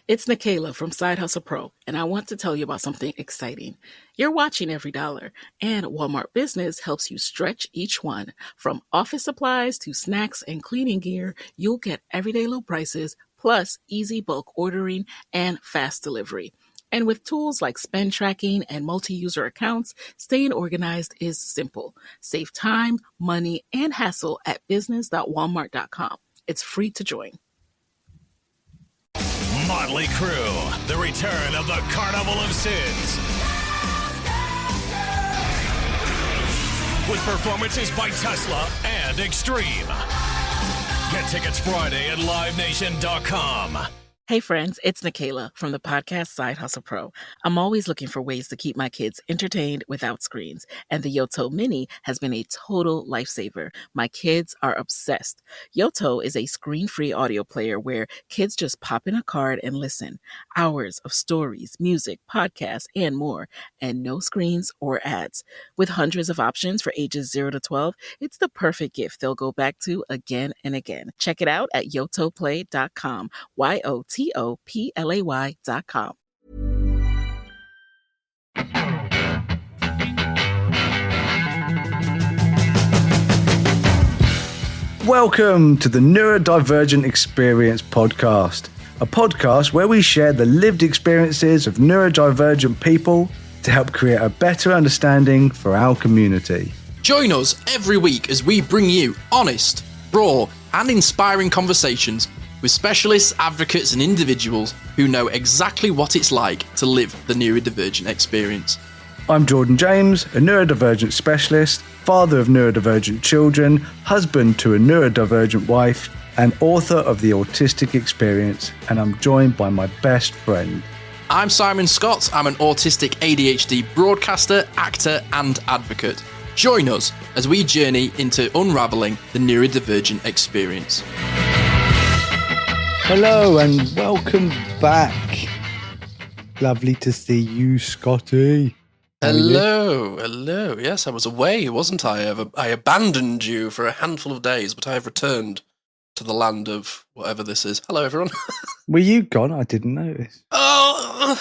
It's Nikayla from Side Hustle Pro, and I want to tell you about something exciting. You're watching every dollar, and Walmart Business helps you stretch each one. From office supplies to snacks and cleaning gear, you'll get everyday low prices, plus easy bulk ordering and fast delivery. And with tools like spend tracking and multi-user accounts, staying organized is simple. Save time, money, and hassle at business.walmart.com. It's free to join. Motley Crue, the return of the Carnival of Sins. With performances by Tesla and Extreme. Get tickets Friday at livenation.com. Hey friends, it's Nikayla from the podcast Side Hustle Pro. I'm always looking for ways to keep my kids entertained without screens, and the Yoto Mini has been a total lifesaver. My kids are obsessed. Yoto is a screen-free audio player where kids just pop in a card and listen. Hours of stories, music, podcasts, and more, and no screens or ads. With hundreds of options for ages 0 to 12, it's the perfect gift they'll go back to again and again. Check it out at yotoplay.com. YOTOPLAY.com. Welcome to the Neurodivergent Experience podcast, a podcast where we share the lived experiences of neurodivergent people to help create a better understanding for our community. Join us every week as we bring you honest, raw, and inspiring conversations with specialists, advocates, and individuals who know exactly what it's like to live the neurodivergent experience. I'm Jordan James, a neurodivergent specialist, father of neurodivergent children, husband to a neurodivergent wife, and author of The Autistic Experience, and I'm joined by my best friend. I'm Simon Scott. I'm an autistic ADHD broadcaster, actor, and advocate. Join us as we journey into unraveling the neurodivergent experience. Hello and welcome back. Lovely to see you, Scotty. Hello. Yes, I was away, wasn't I? I abandoned you for a handful of days, but I have returned to the land of whatever this is. Hello, everyone. Were you gone? I didn't notice. I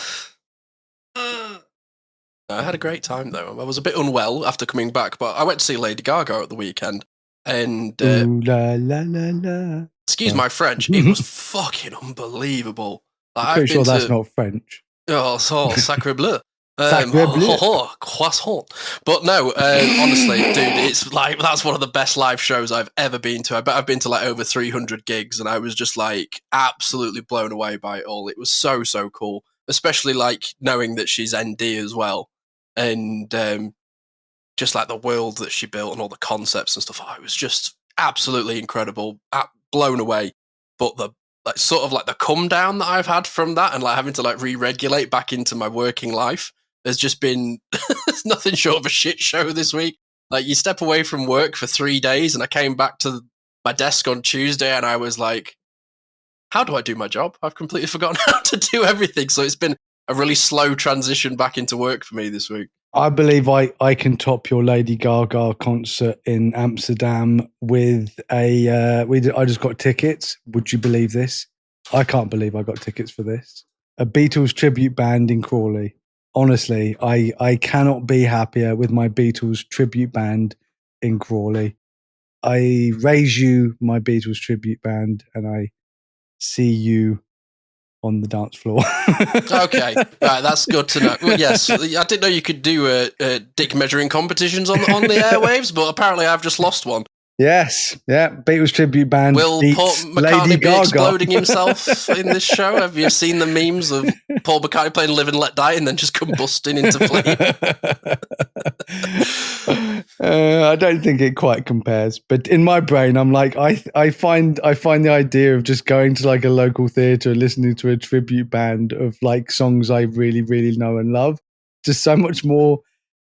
had a great time, though. I was a bit unwell after coming back, but I went to see Lady Gaga at the weekend. And ooh, la, la, la, la. Excuse my French, it was fucking unbelievable. I'm pretty sure that's not French. Oh, sacre bleu. Sacre bleu. Croissant. But no, honestly, dude, it's like, that's one of the best live shows I've ever been to. I bet I've been to like over 300 gigs, and I was just like absolutely blown away by it all. It was so cool, especially like knowing that she's ND as well. And just like the world that she built and all the concepts and stuff. Oh, it was just absolutely incredible. Blown away. But the like sort of like the come down that I've had from that and like having to like re-regulate back into my working life has just been nothing short of a shit show this week. Like you step away from work for 3 days, and I came back to my desk on Tuesday and I was like, how do I do my job? I've completely forgotten how to do everything. So it's been a really slow transition back into work for me this week. I believe I can top your Lady Gaga concert in Amsterdam with I just got tickets. Would you believe this? I can't believe I got tickets for this. A Beatles tribute band in Crawley. Honestly, I cannot be happier with my Beatles tribute band in Crawley. I raise you, my Beatles tribute band, and I see you on the dance floor. Okay, right, that's good to know. Well, yes, I didn't know you could do dick measuring competitions on the airwaves, but apparently I've just lost one. Yes, yeah, Beatles tribute band. Will Paul McCartney be exploding himself in this show? Have you seen the memes of Paul McCartney playing Live and Let Die and then just combusting into flame? I don't think it quite compares, but in my brain, I'm like, I find the idea of just going to like a local theatre and listening to a tribute band of like songs I really, really know and love, just so much more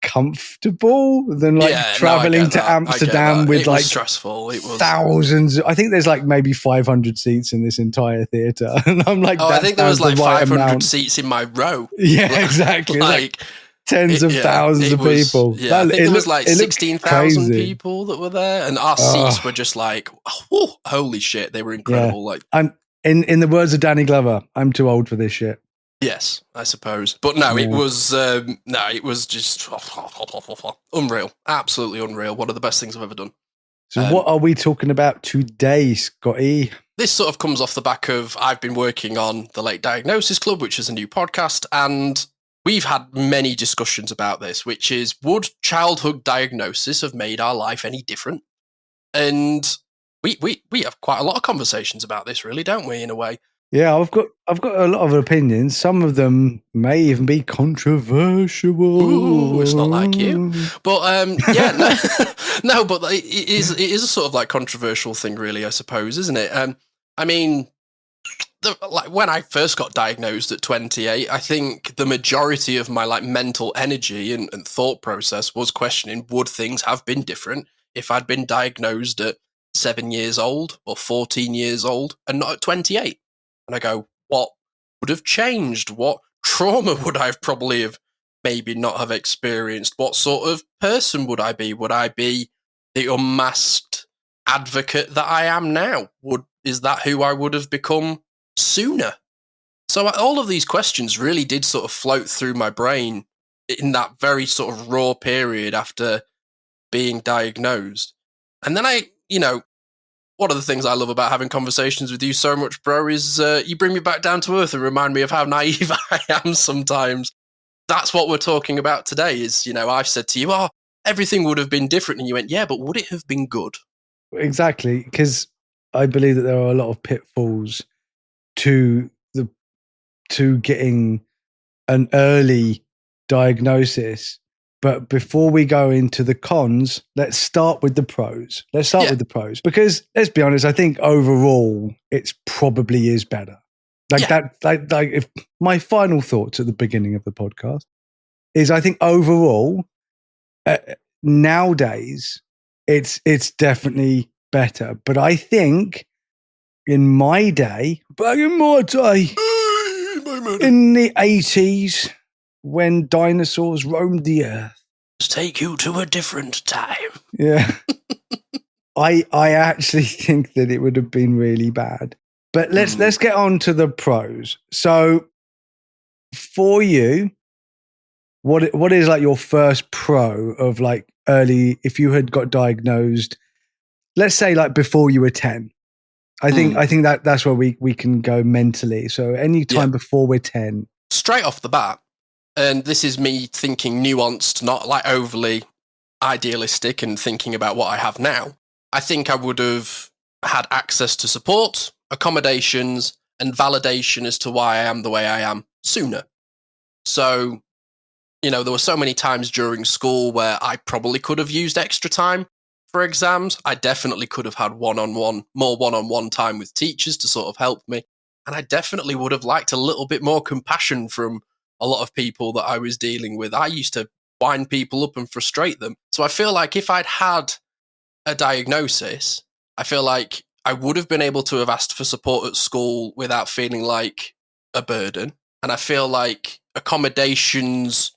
comfortable than like traveling to Amsterdam with like stressful. It was thousands. I think there's like maybe 500 seats in this entire theater, and I'm like, I think there was like 500 seats in my row. Yeah, exactly. like tens of thousands of people. Yeah, I think there was like 16,000 people that were there, and our seats were just like, oh, holy shit, they were incredible. Yeah. In the words of Danny Glover, I'm too old for this shit. Yes, I suppose. But no, Yeah. it was just unreal. Absolutely unreal. One of the best things I've ever done. So what are we talking about today, Scotty? This sort of comes off the back of I've been working on the Late Diagnosis Club, which is a new podcast, and we've had many discussions about this, which is, would childhood diagnosis have made our life any different? And we have quite a lot of conversations about this, really, don't we, in a way? Yeah, I've got a lot of opinions. Some of them may even be controversial. Ooh, it's not like you. But yeah, no, but it is a sort of like controversial thing, really, I suppose, isn't it? I mean, like when I first got diagnosed at 28, I think the majority of my like mental energy and thought process was questioning, would things have been different if I'd been diagnosed at 7 years old or 14 years old and not at 28? And I go, what would have changed? What trauma would I have probably have maybe not have experienced? What sort of person would I be? Would I be the unmasked advocate that I am now? Is that who I would have become sooner? So all of these questions really did sort of float through my brain in that very sort of raw period after being diagnosed. And then one of the things I love about having conversations with you so much, bro, is you bring me back down to earth and remind me of how naive I am sometimes. That's what we're talking about today is, I've said to you, everything would have been different. And you went, yeah, but would it have been good? Exactly, because I believe that there are a lot of pitfalls to getting an early diagnosis. But before we go into the cons, let's start with the pros. Because let's be honest, I think overall it probably is better. If my final thoughts at the beginning of the podcast is, I think overall nowadays it's definitely better. But I think in my day, in the 80s, when dinosaurs roamed the earth. Let's take you to a different time. Yeah. I actually think that it would have been really bad. But let's get on to the pros. So for you, what is like your first pro of like early, if you had got diagnosed, let's say like before you were 10? I think that's where we can go mentally. So any time before we're 10. Straight off the bat, and this is me thinking nuanced, not like overly idealistic and thinking about what I have now. I think I would have had access to support, accommodations, and validation as to why I am the way I am sooner. So, there were so many times during school where I probably could have used extra time for exams. I definitely could have had more one-on-one time with teachers to sort of help me. And I definitely would have liked a little bit more compassion from a lot of people that I was dealing with. I used to wind people up and frustrate them. So I feel like if I'd had a diagnosis, I feel like I would have been able to have asked for support at school without feeling like a burden. And I feel like accommodations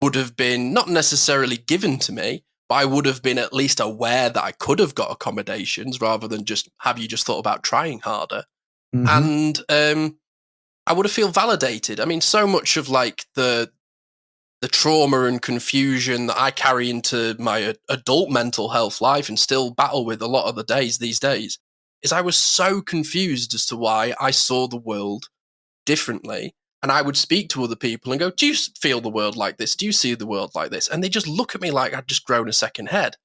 would have been not necessarily given to me, but I would have been at least aware that I could have got accommodations rather than just have you just thought about trying harder. Mm-hmm. And I would have feel validated. I mean, so much of like the trauma and confusion that I carry into my adult mental health life and still battle with a lot of the days these days is I was so confused as to why I saw the world differently. And I would speak to other people and go, do you feel the world like this? Do you see the world like this? And they just look at me like I'd just grown a second head.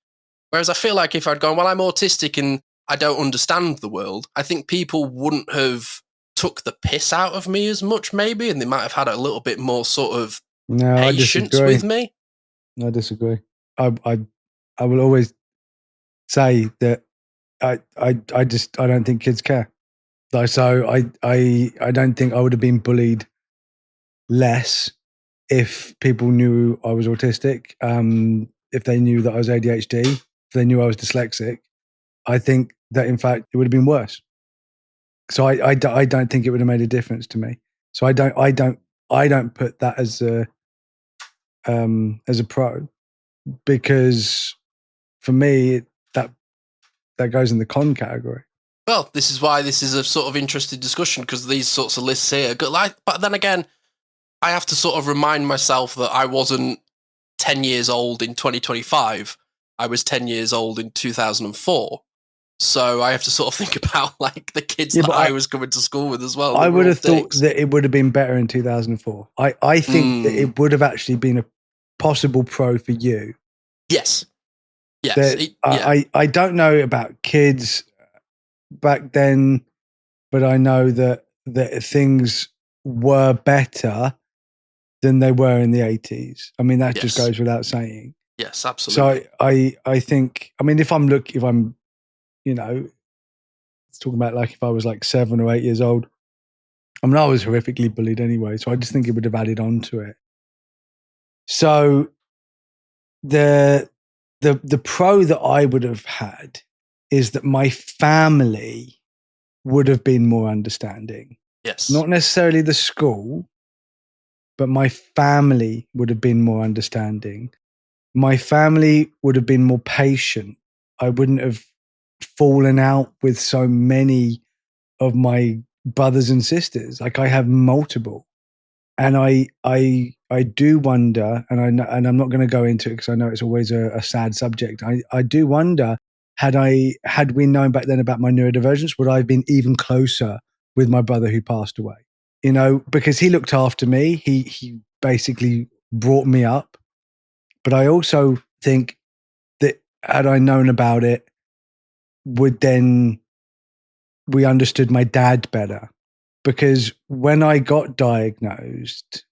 Whereas I feel like if I'd gone, well, I'm autistic and I don't understand the world, I think people wouldn't have took the piss out of me as much, maybe, and they might have had a little bit more sort of patience with me. I disagree. I will always say that I don't think kids care. So I don't think I would have been bullied less if people knew I was autistic, if they knew that I was ADHD, if they knew I was dyslexic. I think that in fact it would have been worse. So I don't think it would have made a difference to me. So I don't put that as a pro, because for me that goes in the con category. Well, this is why this is a sort of interesting discussion, because these sorts of lists here. But then again, I have to sort of remind myself that I wasn't 10 years old in 2025. I was 10 years old in 2004. So I have to sort of think about like the kids that I was coming to school with as well. I would have thought that it would have been better in 2004. I think that it would have actually been a possible pro for you. Yes. I don't know about kids back then, but I know that things were better than they were in the 80s. I mean, that just goes without saying. Yes, absolutely. So I think, I mean, if I'm, you know, talking about like if I was like 7 or 8 years old, I mean, I was horrifically bullied anyway, so I just think it would have added on to it. So the pro that I would have had is that my family would have been more understanding. Yes. Not necessarily the school, but my family would have been more understanding. My family would have been more patient. I wouldn't have fallen out with so many of my brothers and sisters. Like I have multiple. And I do wonder, and I'm not going to go into it because I know it's always a sad subject. I do wonder, had we known back then about my neurodivergence, would I have been even closer with my brother who passed away? You know, because he looked after me. He basically brought me up. But I also think that had I known about it, we understood my dad better. Because when I got diagnosed,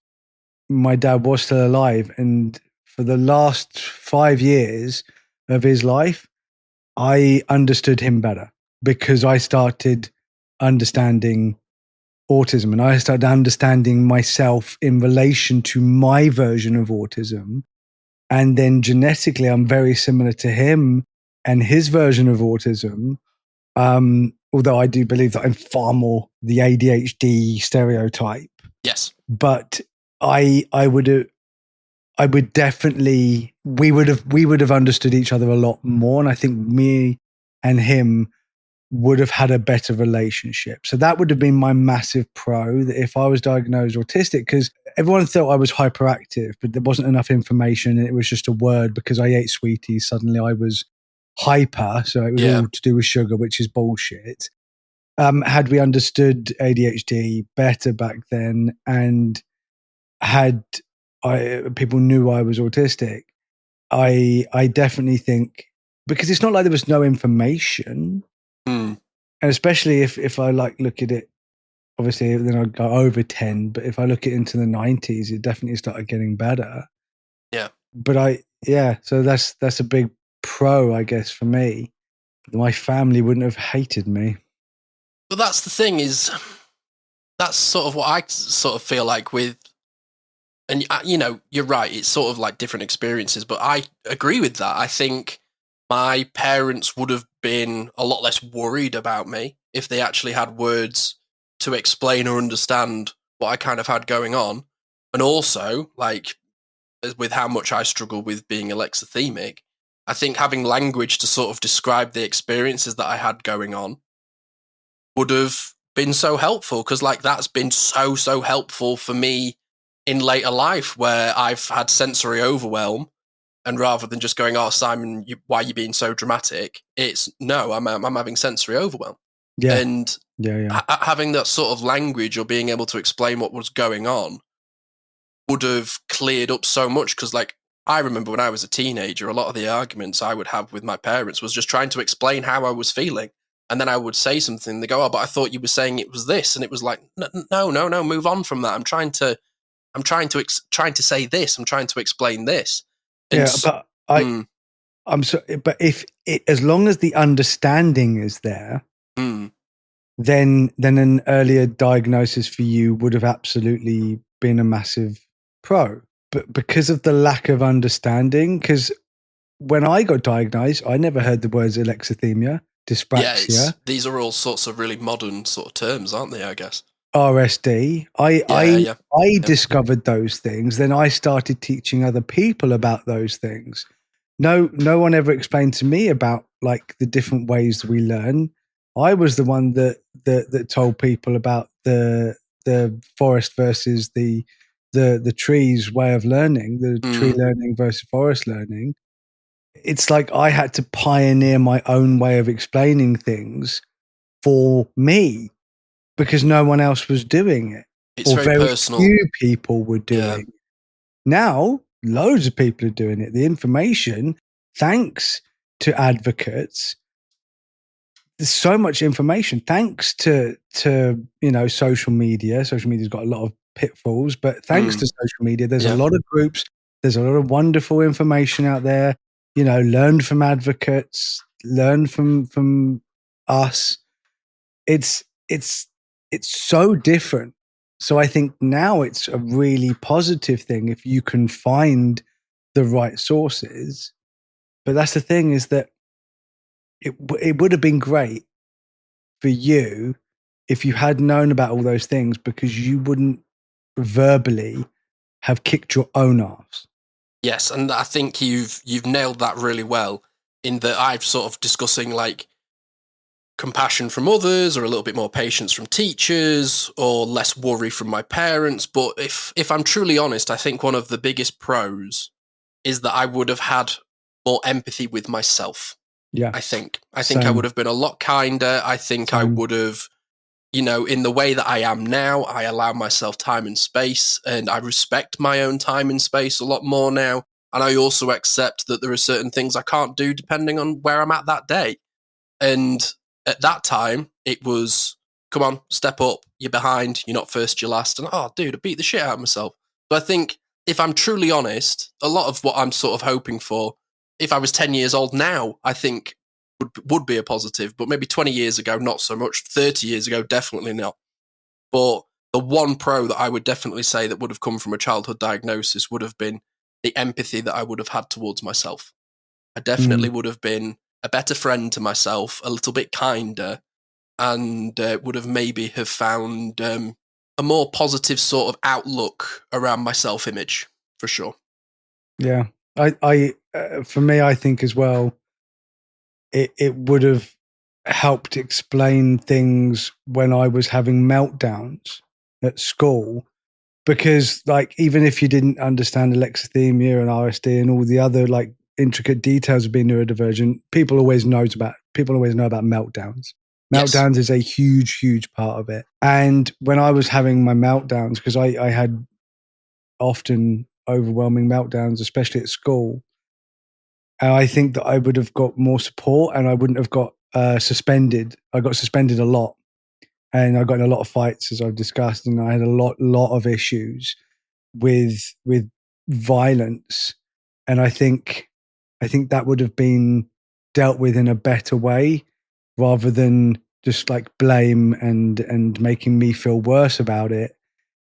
my dad was still alive. And for the last 5 years of his life, I understood him better because I started understanding autism and I started understanding myself in relation to my version of autism. And then genetically, I'm very similar to him and his version of autism. Although I do believe that I'm far more the ADHD stereotype. Yes. But we would have understood each other a lot more. And I think me and him would have had a better relationship. So that would have been my massive pro, that if I was diagnosed autistic, because everyone thought I was hyperactive, but there wasn't enough information. And it was just a word because I ate sweeties. Suddenly I was hyper. So it was all to do with sugar, which is bullshit. Had we understood ADHD better back then and people knew I was autistic, I definitely think, because it's not like there was no information. And especially if I like look at it, obviously then I go over 10, but if I look at into the 90s, it definitely started getting better. Yeah. But so that's a big pro, I guess, for me. My family wouldn't have hated me. But that's the thing, is that's sort of what I sort of feel like with, and you know, you're right, it's sort of like different experiences, but I agree with that. I think my parents would have been a lot less worried about me if they actually had words to explain or understand what I kind of had going on. And also, like, with how much I struggle with being alexithemic, I think having language to sort of describe the experiences that I had going on would have been so helpful, because like that's been so helpful for me in later life, where I've had sensory overwhelm. And rather than just going, "Oh, Simon, why are you being so dramatic?" It's, no, I'm having sensory overwhelm. Yeah. And having that sort of language or being able to explain what was going on would have cleared up so much. Because like, I remember when I was a teenager, a lot of the arguments I would have with my parents was just trying to explain how I was feeling. And then I would say something, they go, "Oh, but I thought you were saying it was this." And it was like, no, move on from that. I'm trying to say this. I'm trying to explain this. And but I'm sorry, but if as long as the understanding is there, then an earlier diagnosis for you would have absolutely been a massive pro. But because of the lack of understanding, because when I got diagnosed, I never heard the words alexithymia, dyspraxia. These are all sorts of really modern sort of terms, aren't they, I guess? RSD. I discovered those things. Then I started teaching other people about those things. No one ever explained to me about like the different ways we learn. I was the one that told people about the forest versus the trees way of learning, the tree learning versus forest learning. It's like I had to pioneer my own way of explaining things for me because no one else was doing it. It's or very personal. Few people were doing it. Now, loads of people are doing it. The information, thanks to advocates, there's so much information thanks to social media. Social media's got a lot of pitfalls, but thanks to social media, there's a lot of groups, there's a lot of wonderful information out there. Learn from advocates, learn from us. It's so different. So I think now it's a really positive thing if you can find the right sources. But that's the thing, is that it would have been great for you if you had known about all those things, because you wouldn't verbally have kicked your own arse. Yes, and I think you've nailed that really well, in that I've sort of discussing like compassion from others, or a little bit more patience from teachers, or less worry from my parents. But if I'm truly honest, I think one of the biggest pros is that I would have had more empathy with myself. Yeah. I think I would have been a lot kinder. I think I would have, in the way that I am now, I allow myself time and space, and I respect my own time and space a lot more now. And I also accept that there are certain things I can't do depending on where I'm at that day. And at that time, it was, come on, step up, you're behind, you're not first, you're last. And, oh, dude, I beat the shit out of myself. But I think, if I'm truly honest, a lot of what I'm sort of hoping for, if I was 10 years old now, I think would be a positive. But maybe 20 years ago, not so much. 30 years ago, definitely not. But the one pro that I would definitely say that would have come from a childhood diagnosis would have been the empathy that I would have had towards myself. I definitely would have been a better friend to myself, a little bit kinder, and would have maybe have found a more positive sort of outlook around my self-image, for sure. Yeah. I for me, I think as well, it would have helped explain things when I was having meltdowns at school, because like, even if you didn't understand alexithymia and RSD and all the other like intricate details of being neurodivergent, people always know about meltdowns. Meltdowns is a huge part of it. And when I was having my meltdowns, because I had often overwhelming meltdowns, especially at school, and I think that I would have got more support, and I wouldn't have got suspended. I got suspended a lot, and I got in a lot of fights, as I've discussed, and I had a lot of issues with violence. And I think that would have been dealt with in a better way, rather than just like blame and making me feel worse about it.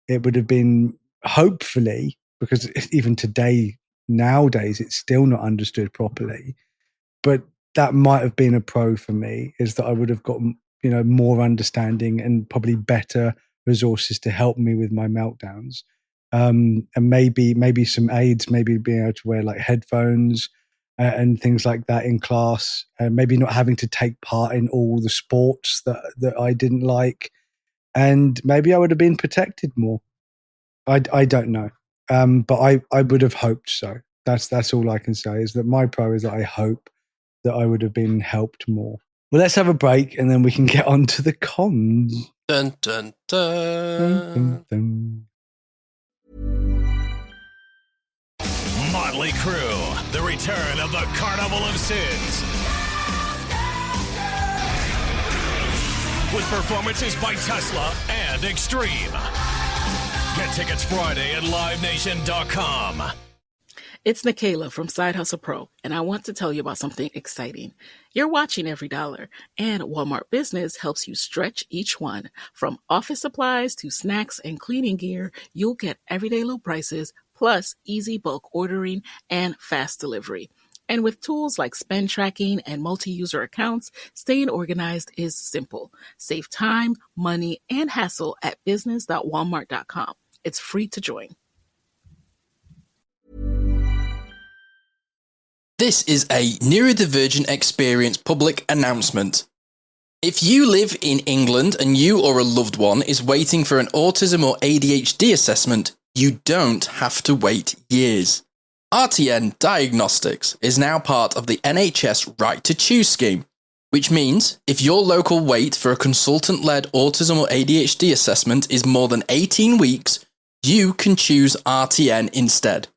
It would have been, hopefully, because even today, nowadays, it's still not understood properly. But that might have been a pro for me, is that I would have got, more understanding and probably better resources to help me with my meltdowns. And maybe some aids, maybe being able to wear like headphones and things like that in class, and maybe not having to take part in all the sports that I didn't like, and maybe I would have been protected more. I don't know, but I would have hoped so. That's all I can say, is that my pro is that I hope that I would have been helped more. Well, let's have a break, and then we can get on to the cons. Dun, dun, dun. Dun, dun, dun. Motley Crue, the return of the Carnival of Sins. With performances by Tesla and Extreme. Get tickets Friday at livenation.com. It's Michaela from Side Hustle Pro, and I want to tell you about something exciting. You're watching every dollar, and Walmart Business helps you stretch each one. From office supplies to snacks and cleaning gear, you'll get everyday low prices, plus easy bulk ordering and fast delivery. And with tools like spend tracking and multi-user accounts, staying organized is simple. Save time, money, and hassle at business.walmart.com. It's free to join. This is a Neurodivergent Experience public announcement. If you live in England and you or a loved one is waiting for an autism or ADHD assessment, you don't have to wait years. RTN Diagnostics is now part of the NHS Right to Choose scheme, which means if your local wait for a consultant-led autism or ADHD assessment is more than 18 weeks, you can choose RTN instead,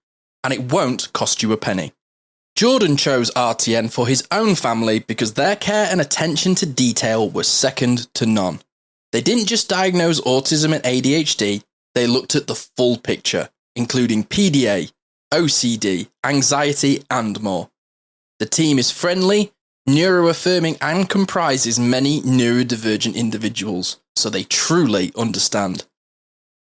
and it won't cost you a penny. Jordan chose RTN for his own family because their care and attention to detail was second to none. They didn't just diagnose autism and ADHD, they looked at the full picture, including PDA, OCD, anxiety, and more. The team is friendly, neuroaffirming, and comprises many neurodivergent individuals, so they truly understand.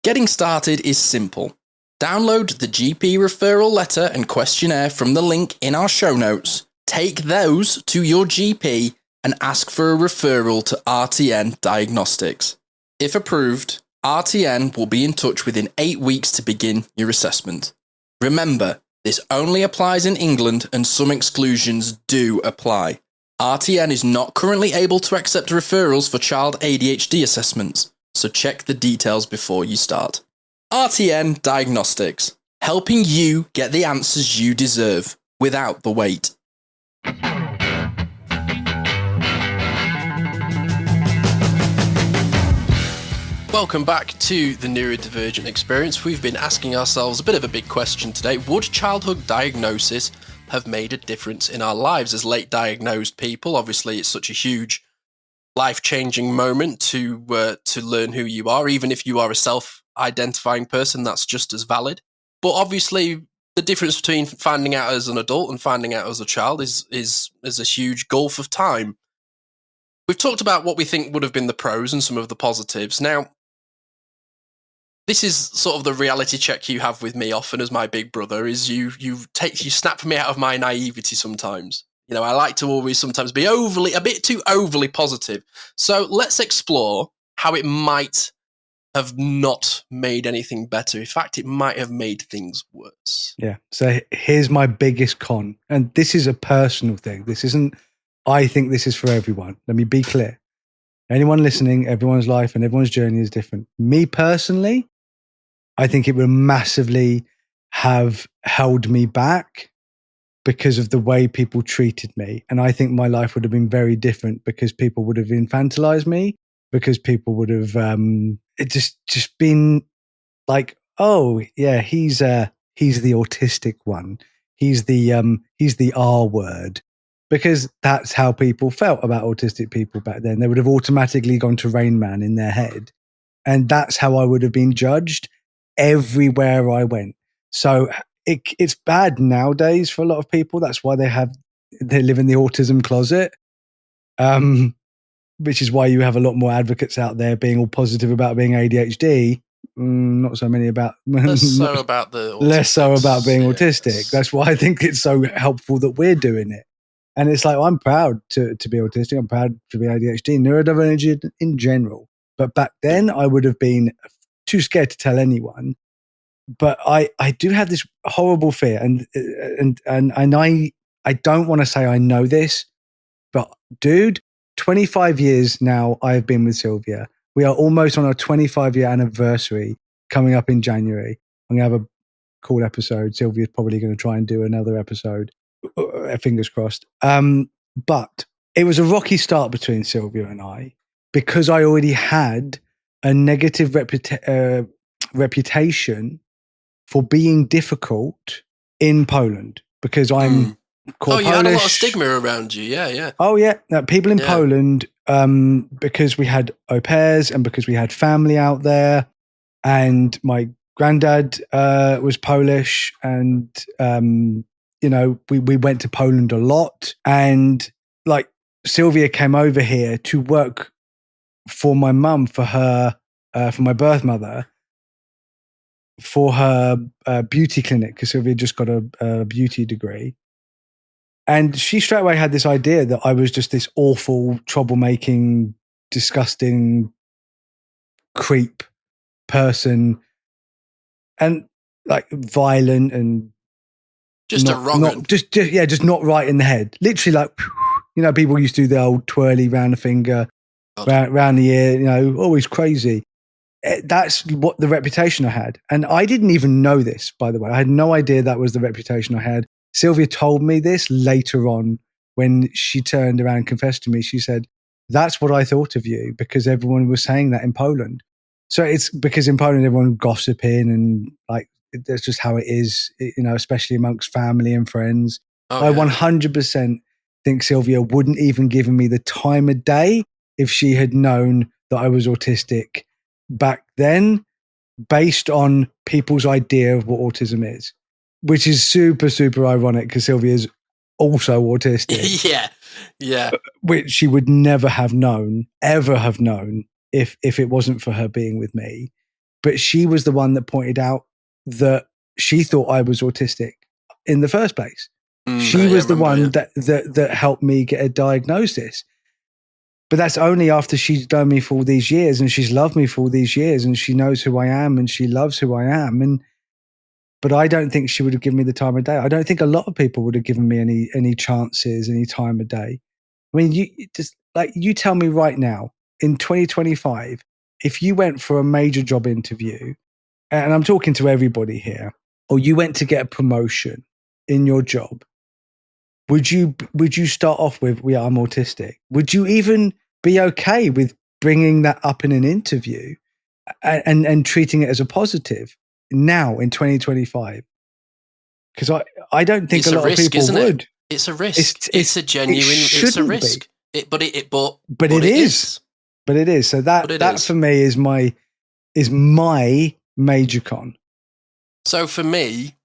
Getting started is simple. Download the GP referral letter and questionnaire from the link in our show notes, take those to your GP, and ask for a referral to RTN Diagnostics. If approved, RTN will be in touch within 8 weeks to begin your assessment. Remember, this only applies in England and some exclusions do apply. RTN is not currently able to accept referrals for child ADHD assessments, so check the details before you start. RTN Diagnostics, helping you get the answers you deserve without the wait. Welcome back to the Neurodivergent Experience. We've been asking ourselves a bit of a big question today. Would childhood diagnosis have made a difference in our lives as late diagnosed people? Obviously, it's such a huge life-changing moment to learn who you are. Even if you are a self-identifying person, that's just as valid. But obviously, the difference between finding out as an adult and finding out as a child is a huge gulf of time. We've talked about what we think would have been the pros and some of the positives. Now, this is sort of the reality check you have with me often as my big brother, is you snap me out of my naivety sometimes. You know, I like to always sometimes be a bit too overly positive. So let's explore how it might have not made anything better. In fact, it might have made things worse. Yeah. So here's my biggest con. And this is a personal thing. This isn't, I think this is for everyone. Let me be clear. Anyone listening, everyone's life and everyone's journey is different. Me personally, I think it would massively have held me back because of the way people treated me. And I think my life would have been very different because people would have infantilized me, because people would have it just been like, oh yeah, he's the autistic one. He's the R word. Because that's how people felt about autistic people back then. They would have automatically gone to Rain Man in their head. And that's how I would have been judged everywhere I went. So it's bad nowadays for a lot of people. That's why they live in the autism closet, which is why you have a lot more advocates out there being all positive about being ADHD. Not so many about less so about being autistic. That's why I think it's so helpful that we're doing it. And it's like, I'm proud to be autistic. I'm proud to be ADHD, neurodivergent in general. But back then, I would have been too scared to tell anyone. But I do have this horrible fear, and I don't want to say I know this, but dude, 25 years now I've been with Sylvia. We are almost on our 25-year anniversary coming up in January. I'm going to have a cool episode. Sylvia's probably going to try and do another episode. Fingers crossed. But it was a rocky start between Sylvia and I because I already had a negative reputation for being difficult in Poland because I'm called you Polish. had a lot of stigma around you. Yeah. Oh, yeah. People in Poland, because we had au pairs and because we had family out there, and my granddad was Polish, and you know, we went to Poland a lot, and like Sylvia came over here to work for my mum, for my birth mother, for her beauty clinic, because Sylvia just got a beauty degree. And she straight away had this idea that I was just this awful, troublemaking, disgusting creep person, and like violent and just just not right in the head. Literally, like, you know, people used to do the old twirly round the finger. round the ear, you know, always crazy. That's what the reputation I had. And I didn't even know this, by the way. I had no idea that was the reputation I had. Sylvia told me this later on when she turned around and confessed to me. She said, that's what I thought of you, because everyone was saying that in Poland. So it's because in Poland, everyone gossiping and like, that's just how it is, you know, especially amongst family and friends. I 100% think Sylvia wouldn't even give me the time of day if she had known that I was autistic back then, based on people's idea of what autism is, which is super, super ironic because Sylvia is also autistic. Yeah. Which she would never have known, ever have known, if it wasn't for her being with me. But she was the one that pointed out that she thought I was autistic in the first place. She was the one that helped me get a diagnosis. But that's only after she's done me for all these years, and she's loved me for all these years, and she knows who I am, and she loves who I am. But I don't think she would have given me the time of day. I don't think a lot of people would have given me any chances, any time of day. I mean, you tell me right now in 2025, if you went for a major job interview, and I'm talking to everybody here, or you went to get a promotion in your job, would you start off with, "Yeah, I'm autistic"? Would you even be okay with bringing that up in an interview and treating it as a positive now in 2025? Because I don't think a lot of people would. It's a risk. It's a genuine. It's a risk. But it is. But it is. So that for me is my major con. So for me,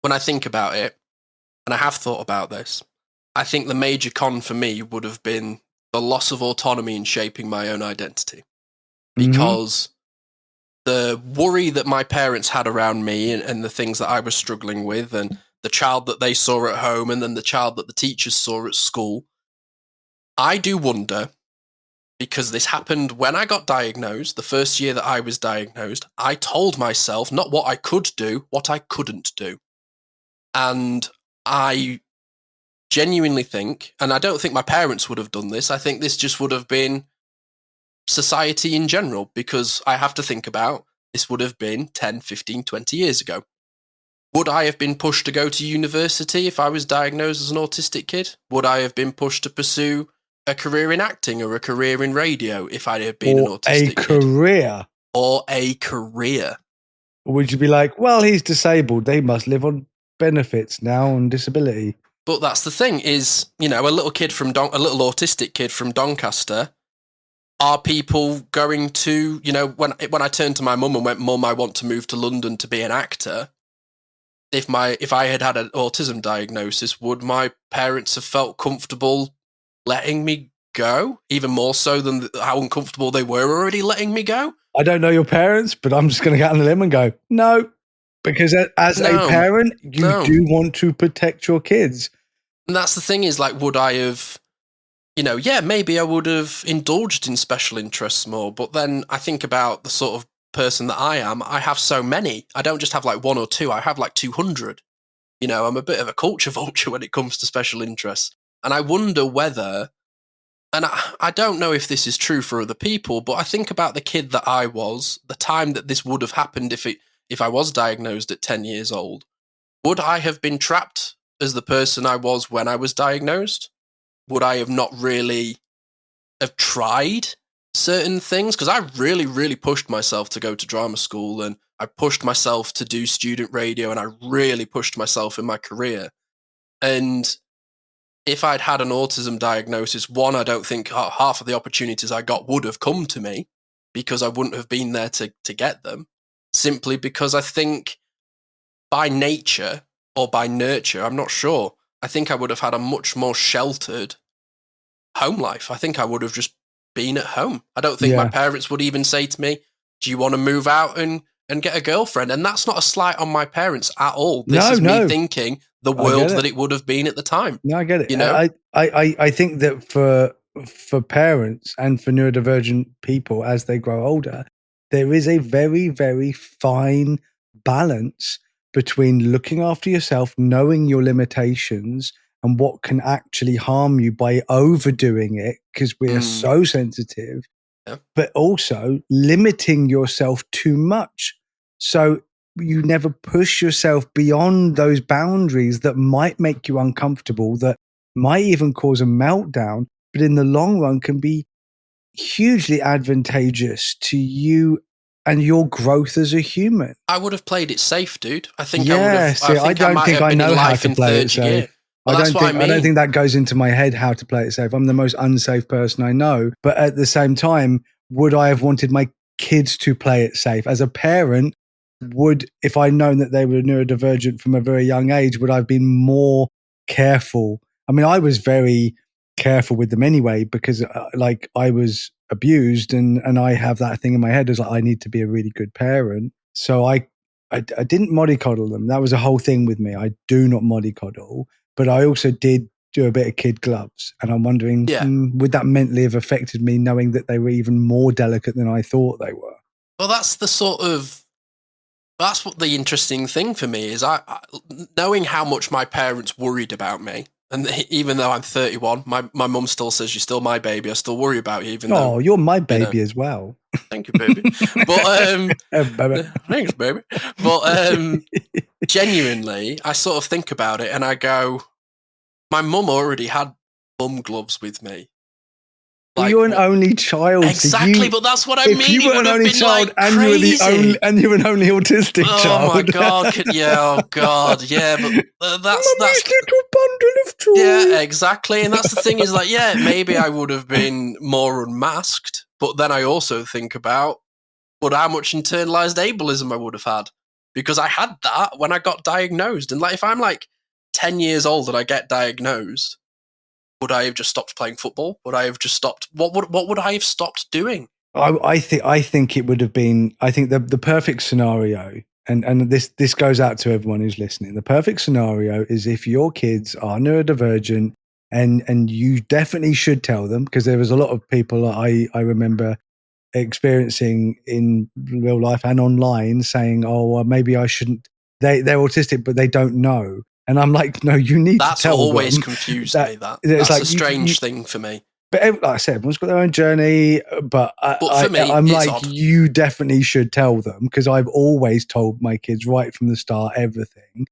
when I think about it, and I have thought about this, I think the major con for me would have been the loss of autonomy in shaping my own identity. Because the worry that my parents had around me and the things that I was struggling with, and the child that they saw at home, and then the child that the teachers saw at school, I do wonder, because this happened when I got diagnosed, the first year that I was diagnosed, I told myself not what I could do, what I couldn't do. And I genuinely think, and I don't think my parents would have done this, I think this just would have been society in general, because I have to think about, this would have been 10, 15, 20 years ago. Would I have been pushed to go to university if I was diagnosed as an autistic kid? Would I have been pushed to pursue a career in acting or a career in radio if I had been an autistic kid? Or a career. Would you be like, well, he's disabled, they must live on benefits now on disability? But that's the thing is, you know, a little autistic kid from Doncaster, are people going to, you know, when I turned to my mum and went, "Mum, I want to move to London to be an actor," if I had an autism diagnosis, would my parents have felt comfortable letting me go, even more so than how uncomfortable they were already letting me go? I don't know your parents, but I'm just going to get on the limb and go, no, because as a parent, you do want to protect your kids. And that's the thing is, like, would I have, you know, yeah, maybe I would have indulged in special interests more, but then I think about the sort of person that I am. I have so many. I don't just have like one or two, I have like 200. You know, I'm a bit of a culture vulture when it comes to special interests. And I wonder whether, and I don't know if this is true for other people, but I think about the kid that I was, the time that this would have happened if I was diagnosed at 10 years old. Would I have been trapped as the person I was when I was diagnosed? Would I have not really have tried certain things? Because I really, really pushed myself to go to drama school, and I pushed myself to do student radio, and I really pushed myself in my career. And if I'd had an autism diagnosis, one, I don't think half of the opportunities I got would have come to me, because I wouldn't have been there to get them, simply because I think by nature or by nurture, I'm not sure, I think I would have had a much more sheltered home life. I think I would have just been at home. I don't think my parents would even say to me, "Do you want to move out and get a girlfriend?" And that's not a slight on my parents at all. This is me thinking the world that it would have been at the time. No, I get it. You know, I think that for parents and for neurodivergent people as they grow older, there is a very, very fine balance between looking after yourself, knowing your limitations, and what can actually harm you by overdoing it because we are so sensitive, but also limiting yourself too much. So you never push yourself beyond those boundaries that might make you uncomfortable, that might even cause a meltdown, but in the long run can be hugely advantageous to you and your growth as a human. I would have played it safe, dude. I think Yeah, I would have. see, I don't think I know how to play it safe. Well, I don't think that goes into my head how to play it safe. I'm the most unsafe person I know. But at the same time, would I have wanted my kids to play it safe? As a parent, if I'd known that they were neurodivergent from a very young age, would I have been more careful? I mean, I was very careful with them anyway, because like I was abused and I have that thing in my head as like, I need to be a really good parent. So I didn't mollycoddle them. That was a whole thing with me. I do not mollycoddle, but I also did do a bit of kid gloves. And I'm wondering, would that mentally have affected me knowing that they were even more delicate than I thought they were? Well, that's what the interesting thing for me is. I knowing how much my parents worried about me. And even though I'm 31, my mum still says, you're still my baby. I still worry about you, even though... Oh, you're my baby as well. Thank you, baby. But thanks, baby. But genuinely, I sort of think about it and I go, my mum already had mum gloves with me. Like, you're an only child. Exactly, but that's what I mean. If you were an only child and you were an only autistic child. Oh my god! Yeah, but that's little bundle of joy. Yeah, exactly, and that's the thing is like, yeah, maybe I would have been more unmasked, but then I also think about how much internalized ableism I would have had, because I had that when I got diagnosed, and like if I'm like 10 years old and I get diagnosed. Would I have just stopped playing football? Would I have just stopped? What would I have stopped doing? I think it would have been. I think the perfect scenario, and this goes out to everyone who's listening. The perfect scenario is if your kids are neurodivergent, and you definitely should tell them, because there was a lot of people I remember experiencing in real life and online saying, "Oh, well, maybe I shouldn't." They're autistic, but they don't know. And I'm like, no, you need to tell them. That's always confused me. That's like a strange thing for me. But like I said, everyone's got their own journey. But for me, I'm like, odd. You definitely should tell them, because I've always told my kids right from the start everything.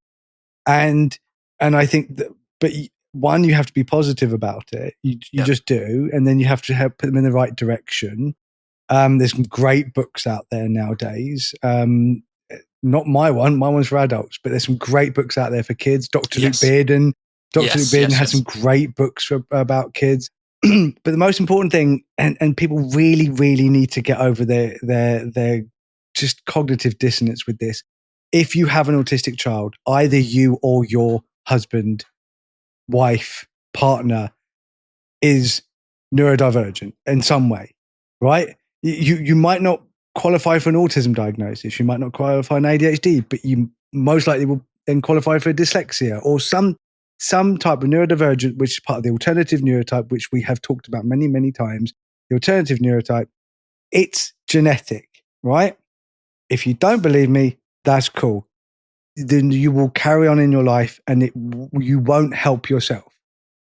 And I think that, but one, you have to be positive about it. You just do, and then you have to put them in the right direction. There's some great books out there nowadays. Not my one's for adults, but there's some great books out there for kids. Dr. Luke Bearden has some great books about kids. But the most important thing, and people really, really need to get over their just cognitive dissonance with this. If you have an autistic child, either you or your husband, wife, partner is neurodivergent in some way, right? You might not qualify for an autism diagnosis, you might not qualify an ADHD, but you most likely will then qualify for dyslexia or some type of neurodivergent, which is part of the alternative neurotype, which we have talked about many, many times. The alternative neurotype, it's genetic, right? If you don't believe me, that's cool. Then you will carry on in your life and you won't help yourself.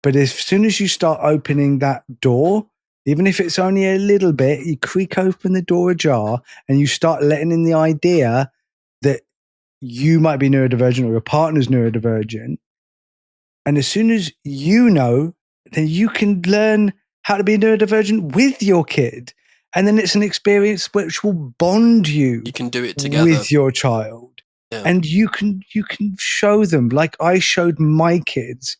But as soon as you start opening that door, even if it's only a little bit, you creak open the door ajar and you start letting in the idea that you might be neurodivergent or your partner's neurodivergent. And as soon as you know, then you can learn how to be neurodivergent with your kid. And then it's an experience which will bond you. You can do it together with your child. Yeah. And you can show them, like I showed my kids,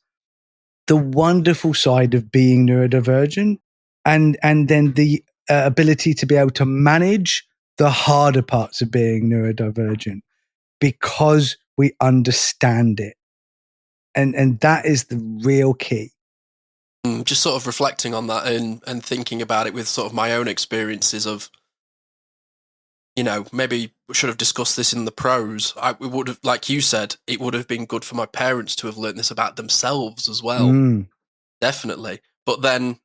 the wonderful side of being neurodivergent. And then the ability to be able to manage the harder parts of being neurodivergent because we understand it. And that is the real key. Just sort of reflecting on that and thinking about it with sort of my own experiences of, maybe we should have discussed this in the pros. We would have, like you said, it would have been good for my parents to have learned this about themselves as well. Definitely. But then,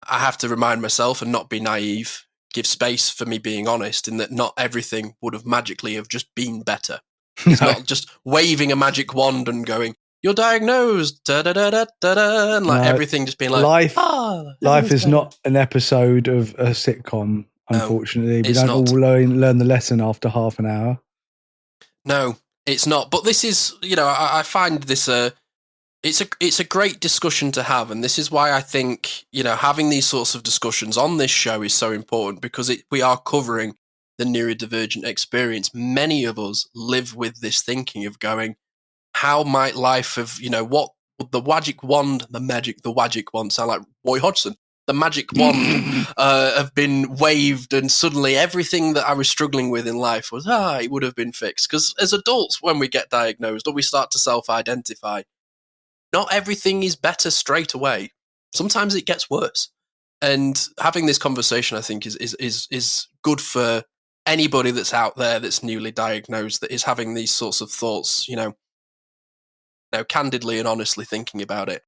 I have to remind myself and not be naive, give space for me being honest in that not everything would have magically have just been better. It's not just waving a magic wand and going, you're diagnosed, da-da-da-da-da-da, and like No, everything just being like, life is not an episode of a sitcom, unfortunately. We it's don't not. all learn the lesson after half an hour. No, it's not. But this is, I find this it's a great discussion to have, and this is why I think, having these sorts of discussions on this show is so important, because we are covering the neurodivergent experience. Many of us live with this thinking of going, how might life have, what would the magic wand sound like Roy Hodgson? The magic wand have been waved, and suddenly everything that I was struggling with in life was, it would have been fixed. Because as adults, when we get diagnosed or we start to self-identify, not everything is better straight away. Sometimes it gets worse. And having this conversation, I think, is good for anybody that's out there that's newly diagnosed, that is having these sorts of thoughts, candidly and honestly thinking about it.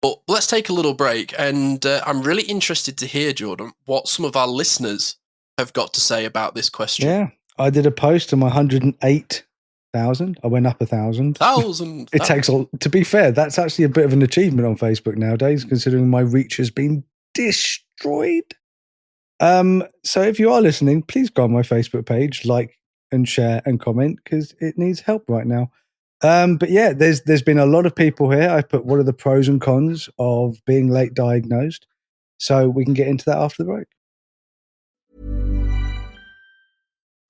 But let's take a little break, and I'm really interested to hear, Jordan, what some of our listeners have got to say about this question. Yeah, I did a post on my 108,000. I went up 1,000. It takes all. To be fair, that's actually a bit of an achievement on Facebook nowadays, considering my reach has been destroyed. So if you are listening, please go on my Facebook page, like and share and comment, because it needs help right now. But yeah, there's been a lot of people here. I put what are the pros and cons of being late diagnosed, so we can get into that after the break.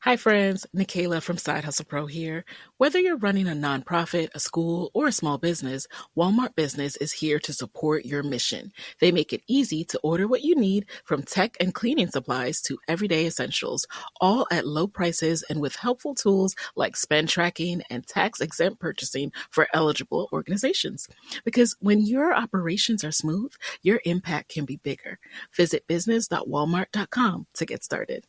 Hi friends, Nikayla from Side Hustle Pro here. Whether you're running a nonprofit, a school, or a small business, Walmart Business is here to support your mission. They make it easy to order what you need, from tech and cleaning supplies to everyday essentials, all at low prices and with helpful tools like spend tracking and tax-exempt purchasing for eligible organizations. Because when your operations are smooth, your impact can be bigger. Visit business.walmart.com to get started.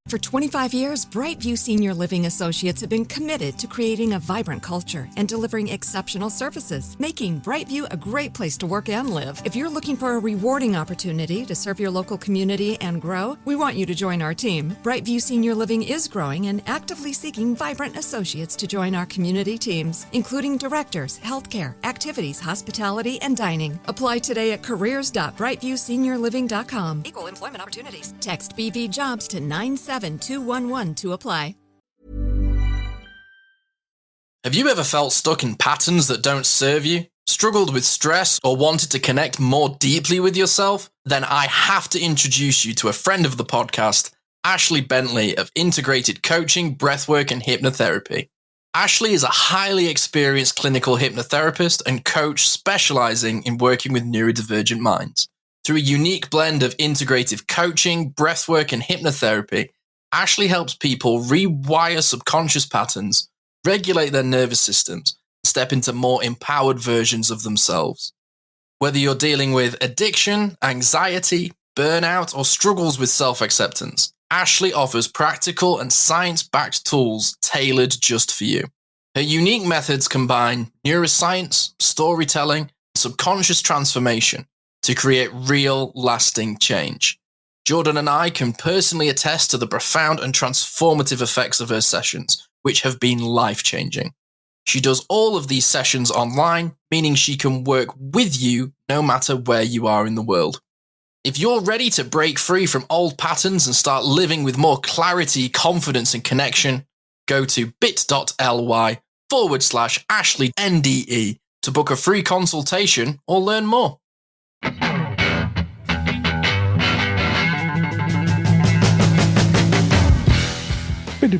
For 25 years, Brightview Senior Living Associates have been committed to creating a vibrant culture and delivering exceptional services, making Brightview a great place to work and live. If you're looking for a rewarding opportunity to serve your local community and grow, we want you to join our team. Brightview Senior Living is growing and actively seeking vibrant associates to join our community teams, including directors, healthcare, activities, hospitality, and dining. Apply today at careers.brightviewseniorliving.com. Equal employment opportunities. Text BV Jobs to 97211 to apply. Have you ever felt stuck in patterns that don't serve you? Struggled with stress or wanted to connect more deeply with yourself? Then I have to introduce you to a friend of the podcast, Ashley Bentley of Integrated Coaching, Breathwork and Hypnotherapy. Ashley is a highly experienced clinical hypnotherapist and coach specializing in working with neurodivergent minds. Through a unique blend of integrative coaching, breathwork and hypnotherapy, Ashley helps people rewire subconscious patterns, regulate their nervous systems, and step into more empowered versions of themselves. Whether you're dealing with addiction, anxiety, burnout, or struggles with self-acceptance, Ashley offers practical and science-backed tools tailored just for you. Her unique methods combine neuroscience, storytelling, and subconscious transformation to create real, lasting change. Jordan and I can personally attest to the profound and transformative effects of her sessions, which have been life-changing. She does all of these sessions online, meaning she can work with you no matter where you are in the world. If you're ready to break free from old patterns and start living with more clarity, confidence, and connection, go to bit.ly/AshleyNDE to book a free consultation or learn more.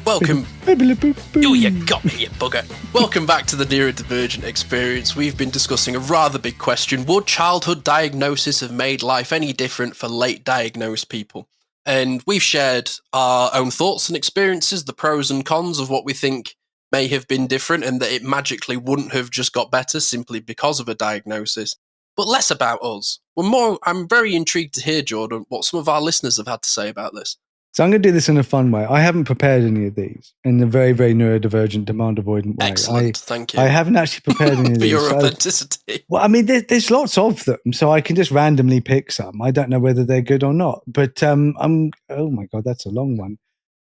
Welcome. Oh, you got me, you bugger. Welcome back to the Neurodivergent Experience. We've been discussing a rather big question. Would childhood diagnosis have made life any different for late diagnosed people? And we've shared our own thoughts and experiences, the pros and cons of what we think may have been different, and that it magically wouldn't have just got better simply because of a diagnosis. But less about us. I'm very intrigued to hear, Jordan, what some of our listeners have had to say about this. So I'm going to do this in a fun way. I haven't prepared any of these in a very, very neurodivergent, demand avoidant way. Excellent, thank you. I haven't actually prepared any of for these. your authenticity. Well, I mean, there's lots of them, so I can just randomly pick some. I don't know whether they're good or not, but oh my God, that's a long one.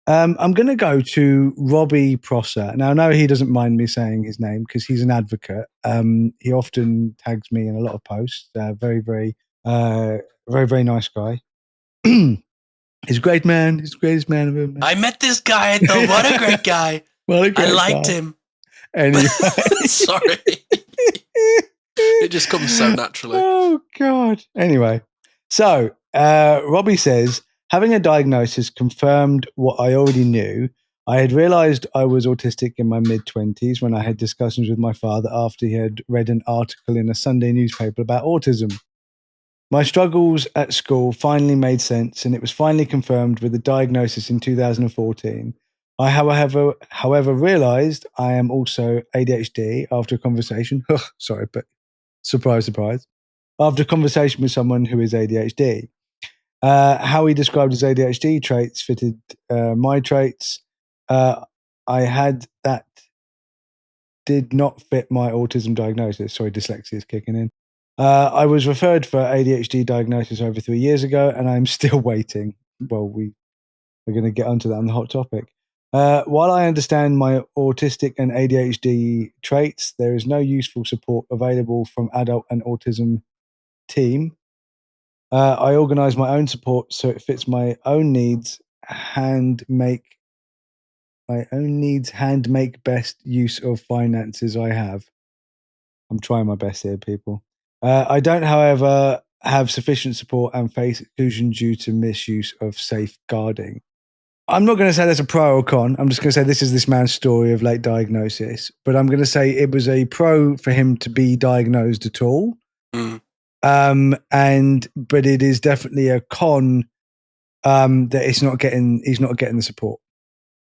I'm going to go to Robbie Prosser. Now, I know he doesn't mind me saying his name because he's an advocate. He often tags me in a lot of posts. Very, very nice guy. He's a great man. He's the greatest man I've ever met. I met this guy, though. What a great guy. What a great I liked guy. him. Anyway. Sorry. It just comes so naturally. Oh, God. Anyway, so Robbie says, having a diagnosis confirmed what I already knew. I had realized I was autistic in my mid-20s when I had discussions with my father after he had read an article in a Sunday newspaper about autism. My struggles at school finally made sense, and it was finally confirmed with the diagnosis in 2014. I, however, realized I am also ADHD after a conversation. Sorry, but surprise, surprise. After a conversation with someone who is ADHD. How he described his ADHD traits fitted my traits. I had that did not fit my autism diagnosis. Sorry, dyslexia is kicking in. I was referred for ADHD diagnosis over 3 years ago, and I'm still waiting. Well, we're going to get onto that on the hot topic. While I understand my autistic and ADHD traits, there is no useful support available from adult and autism team. I organize my own support so it fits my own needs and make best use of finances I have. I'm trying my best here, people. I don't, however, have sufficient support and face exclusion due to misuse of safeguarding. I'm not going to say that's a pro or con. I'm just going to say this is this man's story of late diagnosis. But I'm going to say it was a pro for him to be diagnosed at all. Mm. But it is definitely a con that he's not getting the support,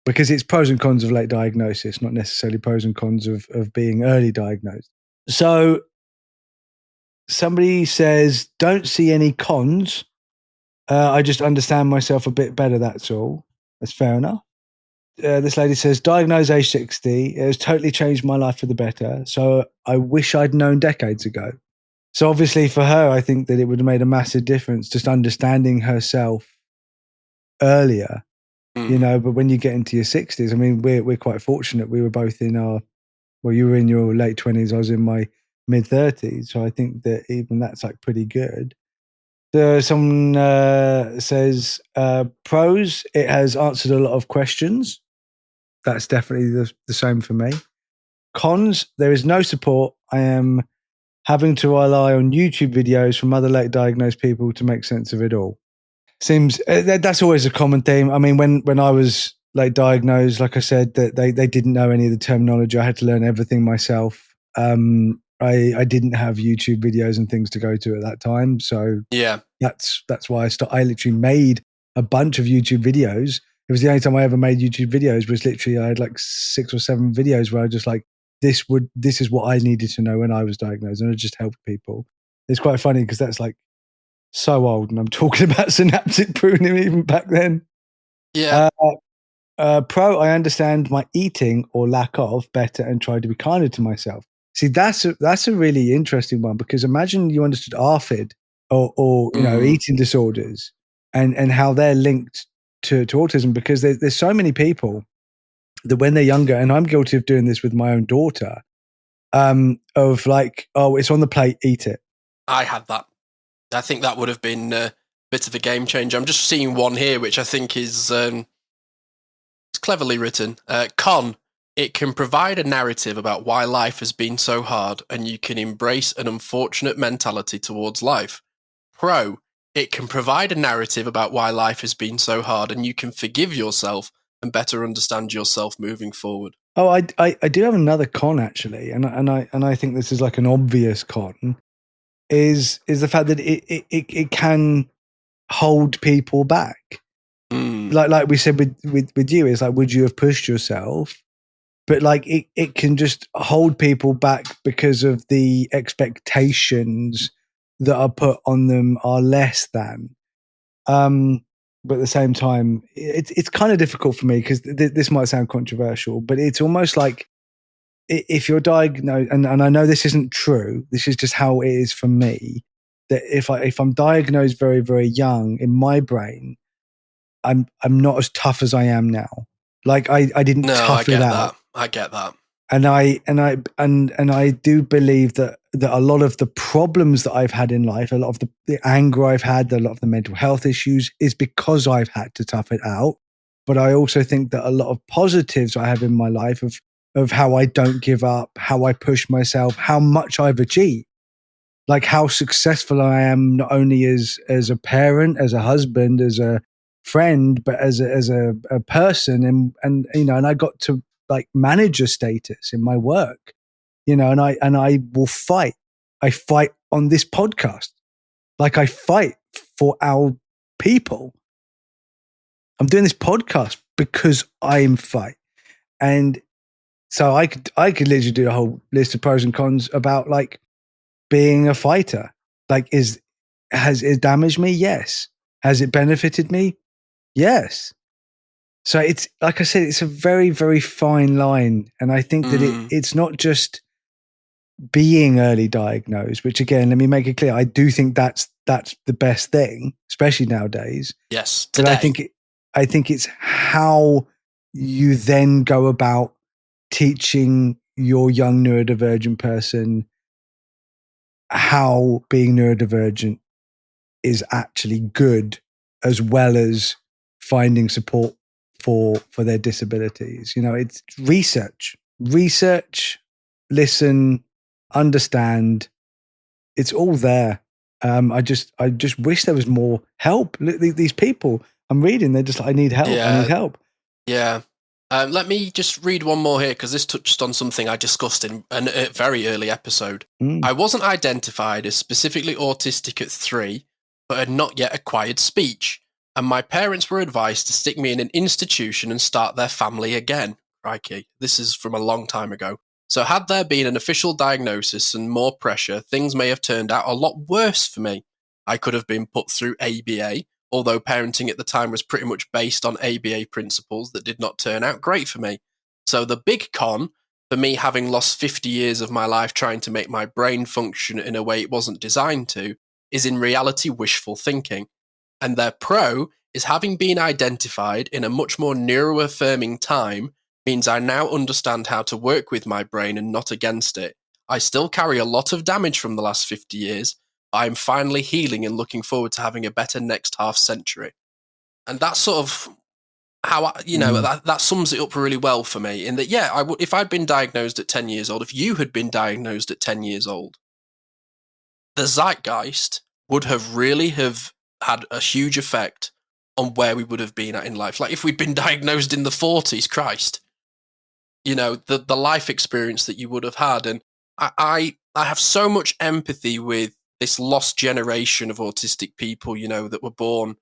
because it's pros and cons of late diagnosis, not necessarily pros and cons of being early diagnosed. So somebody says, don't see any cons. I just understand myself a bit better. That's all. That's fair enough. This lady says, diagnosed age 60. It has totally changed my life for the better. So I wish I'd known decades ago. So obviously for her, I think that it would have made a massive difference just understanding herself earlier, you know. But when you get into your 60s, I mean, we're quite fortunate. We were both in you were in your late 20s. I was in my mid 30s. So I think that even that's like pretty good. Someone says, pros, it has answered a lot of questions. That's definitely the same for me. Cons, there is no support. I am having to rely on YouTube videos from other late diagnosed people to make sense of it all. Seems that's always a common theme. I mean, when I was late diagnosed, like I said, that they didn't know any of the terminology. I had to learn everything myself. I didn't have YouTube videos and things to go to at that time. So yeah, that's why I literally made a bunch of YouTube videos. It was the only time I ever made YouTube videos, was literally I had like 6 or 7 videos where I just like, this is what I needed to know when I was diagnosed, and it just helped people. It's quite funny because that's like so old, and I'm talking about synaptic pruning even back then. Yeah. Pro, I understand my eating or lack of better and try to be kinder to myself. See, that's a really interesting one, because imagine you understood ARFID or you know, eating disorders and how they're linked to autism, because there's so many people that when they're younger, and I'm guilty of doing this with my own daughter, of like, oh, it's on the plate, eat it. I had that. I think that would have been a bit of a game changer. I'm just seeing one here, which I think is it's cleverly written. Con, it can provide a narrative about why life has been so hard, and you can embrace an unfortunate mentality towards life. Pro, it can provide a narrative about why life has been so hard, and you can forgive yourself and better understand yourself moving forward. Oh, I do have another con actually, and I think this is like an obvious con, is the fact that it can hold people back. Like we said with you, is like, would you have pushed yourself? But like it can just hold people back because of the expectations that are put on them are less than. But at the same time, it's kind of difficult for me, because this might sound controversial, but it's almost like if you're diagnosed, and I know this isn't true, this is just how it is for me, that if I'm diagnosed very, very young, in my brain, I'm not as tough as I am now. Like I didn't tough it out. I get that. And I do believe that a lot of the problems that I've had in life, a lot of the anger I've had, a lot of the mental health issues is because I've had to tough it out. But I also think that a lot of positives I have in my life of how I don't give up, how I push myself, how much I've achieved, like how successful I am, not only as a parent, as a husband, as a friend, but as a person. And I got to like manager status in my work, and I will fight. I fight on this podcast. Like I fight for our people. I'm doing this podcast because I'm fight. And so I could literally do a whole list of pros and cons about like being a fighter. Like has it damaged me? Yes. Has it benefited me? Yes. So it's, like I said, it's a very, very fine line. And I think that it's not just being early diagnosed, which again, let me make it clear. I do think that's the best thing, especially nowadays. Yes. Today. But I think it's how you then go about teaching your young neurodivergent person how being neurodivergent is actually good, as well as finding support for their disabilities. It's research, listen, understand. It's all there. I just wish there was more help. These people I'm reading, they're just like, I need help. Yeah. I need help. Yeah. Let me just read one more here, because this touched on something I discussed in a very early episode. I wasn't identified as specifically autistic at 3, but had not yet acquired speech, and my parents were advised to stick me in an institution and start their family again. Crikey, this is from a long time ago. So had there been an official diagnosis and more pressure, things may have turned out a lot worse for me. I could have been put through ABA, although parenting at the time was pretty much based on ABA principles that did not turn out great for me. So the big con, for me having lost 50 years of my life trying to make my brain function in a way it wasn't designed to, is in reality wishful thinking. And their pro is having been identified in a much more neuroaffirming time means I now understand how to work with my brain and not against it. I still carry a lot of damage from the last 50 years, but I'm finally healing and looking forward to having a better next half century. And that's sort of how, that sums it up really well for me, in that, if I'd been diagnosed at 10 years old, if you had been diagnosed at 10 years old, the zeitgeist would have really had a huge effect on where we would have been at in life. Like if we'd been diagnosed in the 40s, Christ, the life experience that you would have had. And I have so much empathy with this lost generation of autistic people, that were born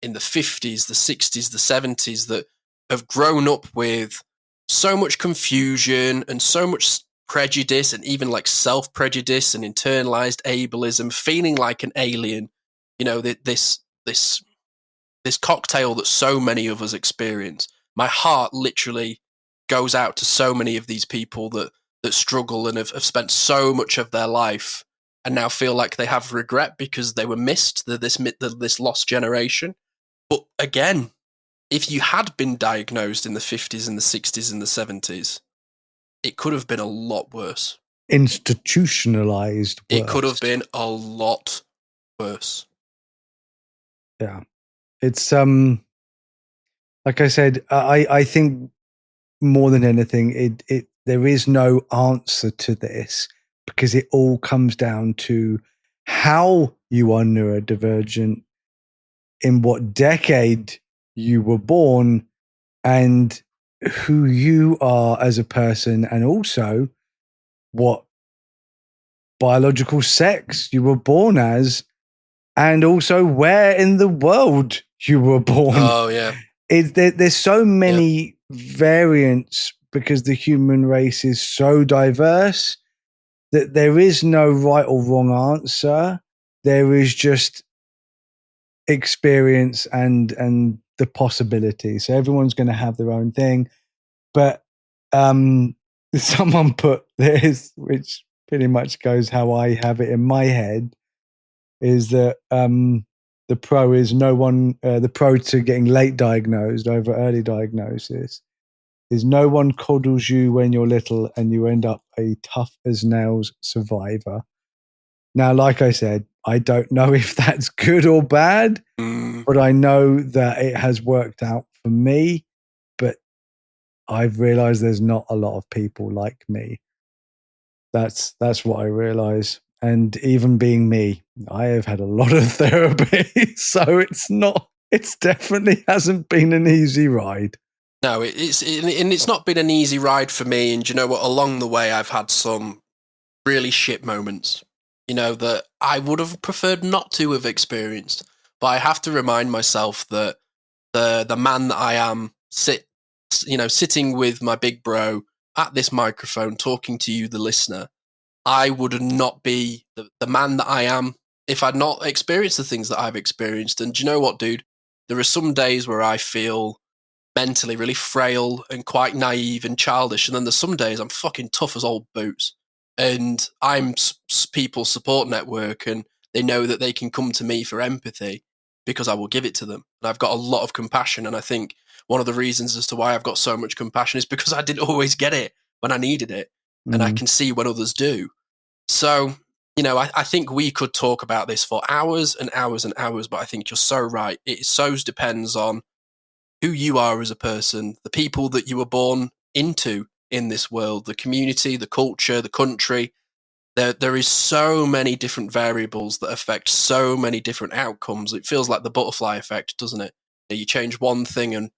in the 50s, the 60s, the 70s, that have grown up with so much confusion and so much prejudice, and even like self-prejudice and internalized ableism, feeling like an alien, this cocktail that so many of us experience. My heart literally goes out to so many of these people that struggle and have spent so much of their life and now feel like they have regret because they were missed, this lost generation. But again, if you had been diagnosed in the 50s and the 60s and the 70s, it could have been a lot worse. Institutionalized worse. It could have been a lot worse. Yeah. It's like I said, I think more than anything, there is no answer to this, because it all comes down to how you are neurodivergent, in what decade you were born, and who you are as a person, and also what biological sex you were born as, and also where in the world you were born. Oh, yeah. There's so many variants, because the human race is so diverse, that there is no right or wrong answer. There is just experience and the possibility. So everyone's going to have their own thing. But someone put this, which pretty much goes how I have it in my head, is that the pro is the pro to getting late diagnosed over early diagnosis is no one coddles you when you're little and you end up a tough as nails survivor. Now, like I said, I don't know if that's good or bad, but I know that it has worked out for me. But I've realized there's not a lot of people like me. That's what I realize. And even being me, I have had a lot of therapy. So it's definitely hasn't been an easy ride. No, it's not been an easy ride for me. And you know what? Along the way, I've had some really shit moments, that I would have preferred not to have experienced. But I have to remind myself that the man that I am sitting with my big bro at this microphone, talking to you, the listener, I would not be the man that I am if I'd not experienced the things that I've experienced. And do you know what, dude? There are some days where I feel mentally really frail and quite naive and childish. And then there's some days I'm fucking tough as old boots. And I'm people's support network, and they know that they can come to me for empathy because I will give it to them. And I've got a lot of compassion. And I think one of the reasons as to why I've got so much compassion is because I didn't always get it when I needed it. And I can see when others do. So, I think we could talk about this for hours and hours and hours, but I think you're so right. It so depends on who you are as a person, the people that you were born into in this world, the community, the culture, the country. There is so many different variables that affect so many different outcomes. It feels like the butterfly effect, doesn't it? You change one thing and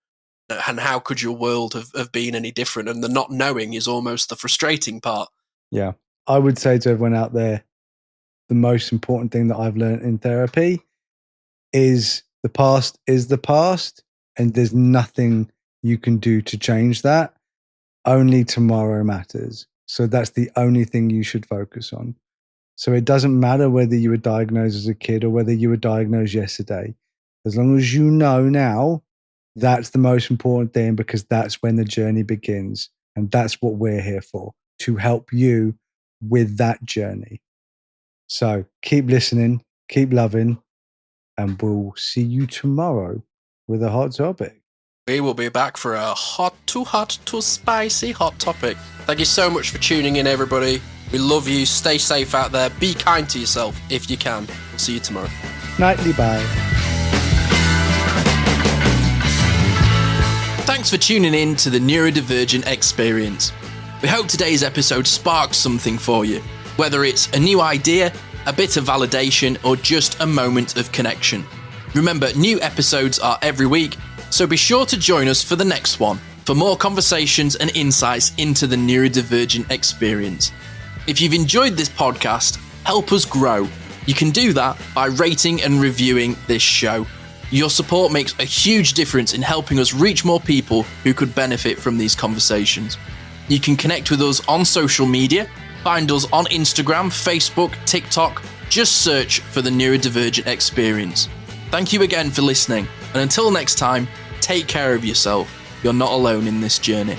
how could your world have been any different? And the not knowing is almost the frustrating part. Yeah. I would say to everyone out there, the most important thing that I've learned in therapy is the past, and there's nothing you can do to change that. Only tomorrow matters. So that's the only thing you should focus on. So it doesn't matter whether you were diagnosed as a kid or whether you were diagnosed yesterday. As long as you know now, that's the most important thing, because that's when the journey begins. And that's what we're here for, to help you with that journey. So keep listening, keep loving, and we'll see you tomorrow with a hot topic. We will be back for a hot to spicy hot topic. Thank you so much for tuning in, everybody. We love you. Stay safe out there. Be kind to yourself if you can. We'll see you tomorrow. Nightly bye. Thanks for tuning in to the Neurodivergent Experience. We hope today's episode sparked something for you, whether it's a new idea, a bit of validation, or just a moment of connection. Remember, new episodes are every week, so be sure to join us for the next one for more conversations and insights into the neurodivergent experience. If you've enjoyed this podcast, help us grow. You can do that by rating and reviewing this show. Your support makes a huge difference in helping us reach more people who could benefit from these conversations. You can connect with us on social media. Find us on Instagram, Facebook, TikTok. Just search for the Neurodivergent Experience. Thank you again for listening, and until next time, take care of yourself. You're not alone in this journey.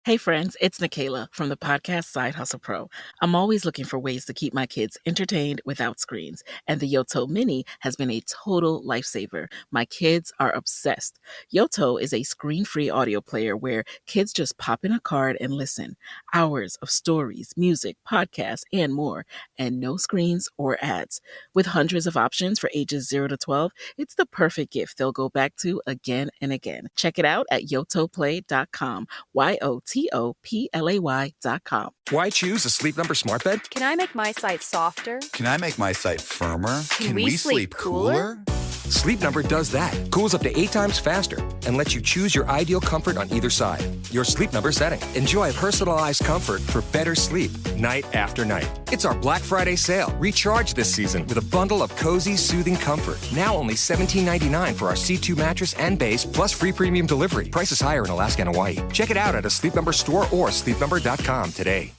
Hey friends, it's Nikayla from the podcast Side Hustle Pro. I'm always looking for ways to keep my kids entertained without screens, and the Yoto Mini has been a total lifesaver. My kids are obsessed. Yoto is a screen-free audio player where kids just pop in a card and listen. Hours of stories, music, podcasts, and more, and no screens or ads. With hundreds of options for ages 0 to 12, it's the perfect gift they'll go back to again and again. Check it out at yotoplay.com. YOTOPLAY.com. Why choose a Sleep Number smart bed? Can I make my site softer? Can I make my site firmer? Can we sleep cooler? Sleep Number does that. Cools up to 8 times faster and lets you choose your ideal comfort on either side. Your Sleep Number setting. Enjoy personalized comfort for better sleep night after night. It's our Black Friday sale. Recharge this season with a bundle of cozy, soothing comfort. Now only $17.99 for our C2 mattress and base, plus free premium delivery. Prices higher in Alaska and Hawaii. Check it out at a Sleep Number store or sleepnumber.com today.